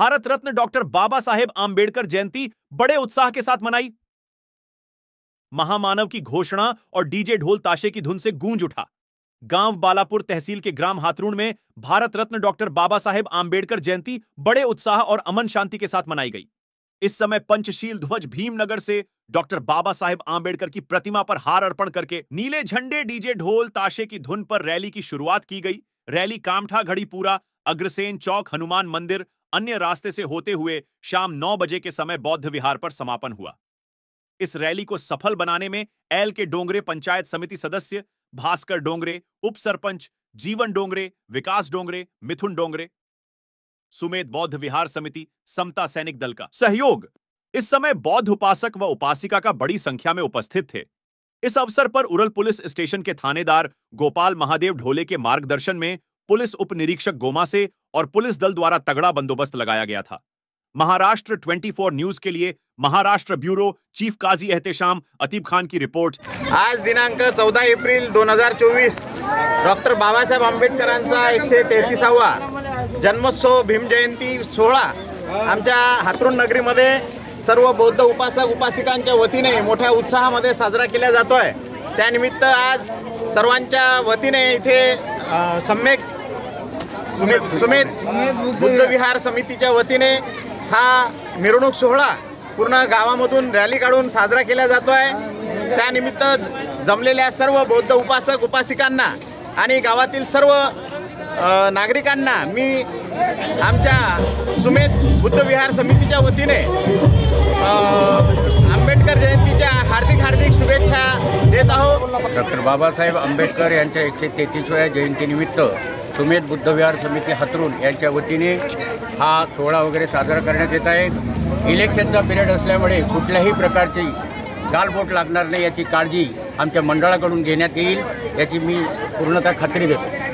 Bharat Ratna doctor Baba Saheb Ambedkar जयंती बड़े उत्साह के साथ मनाई। महामानव की घोषणा और डीजे ढोल ताशे की धुन से गूंज उठा। गांव बालापुर तहसील के ग्राम हाथरुण में भारत रत्न डॉक्टर बाबा साहेब आंबेडकर जयंती बड़े उत्साह और अमन शांति के साथ मनाई गई। इस समय पंचशील ध्वज भीमनगर से डॉक्टर बाबा साहेब आंबेडकर की प्रतिमा पर हार अर्पण करके नीले झंडे, डीजे ढोल ताशे की धुन पर रैली की शुरुआत की गई। रैली कामठा घड़ीपुरा, अग्रसेन चौक, हनुमान मंदिर, अन्य रास्ते से होते हुए शाम 9 बजे के समय बौद्ध विहार पर समापन हुआ। इस रैली को सफल बनाने में एल के डोंगरे पंचायत समिति सदस्य, भास्कर डोंगरे, उप सरपंच जीवन डोंगरे, विकास डोंगरे, मिथुन डोंगरे सुमेत बौद्ध विहार समिति, समता सैनिक दल का सहयोग। इस समय बौद्ध उपासक व उपासिका का बड़ी संख्या में उपस्थित थे। इस अवसर पर उरल पुलिस स्टेशन के थानेदार गोपाल महादेव ढोले के मार्गदर्शन में पुलिस उप निरीक्षक गोमा से और पुलिस दल द्वारा तगड़ा बंदोबस्त लगाया गया था। महाराष्ट्र 24 न्यूज के लिए महाराष्ट्र ब्यूरो चीफ काजी एहतेशाम अतीब खान की रिपोर्ट। आज दिनांक 14 एप्रिल 2024 डॉक्टर बाबासाहेब आंबेडकरांचा 133वा जन्मोत्सव भीम जयंती सोहळा आमच्या हातरुण नगरीमध्ये सर्व बौद्ध उपासक उपासिकांच्या वतीने मोठ्या उत्साहामध्ये साजरा केला जातोय। त्यानिमित्त आज सर्वांच्या वतीने इथे सम्यक सुमेध बुद्ध विहार समितीच्या वतीने हा मिरवणूक सोहळा पूर्ण गावामधून रॅली काढून साजरा केला जातोय। त्यानिमित्त जमलेल्या सर्व बौद्ध उपासक उपासिकांना आणि गावातील सर्व नागरिकांना मी आमच्या सुमेध बुद्ध विहार समितीच्या वतीने आंबेडकर जयंतीच्या हार्दिक शुभेच्छा देत आहोत। डॉक्टर बाबासाहेब आंबेडकर यांच्या 133व्या जयंतीनिमित्त सुमेध बुद्ध विहार समिती हातरुण यांच्या वतीने हा सोहळा वगैरे साजरा करण्यात येत आहे। इलेक्शनचा पिरियड असल्यामुळे कुठल्याही प्रकारची गालबोट लागणार नाही याची काळजी आमच्या मंडळाकडून घेण्यात येईल याची मी पूर्णतः खात्री देतो।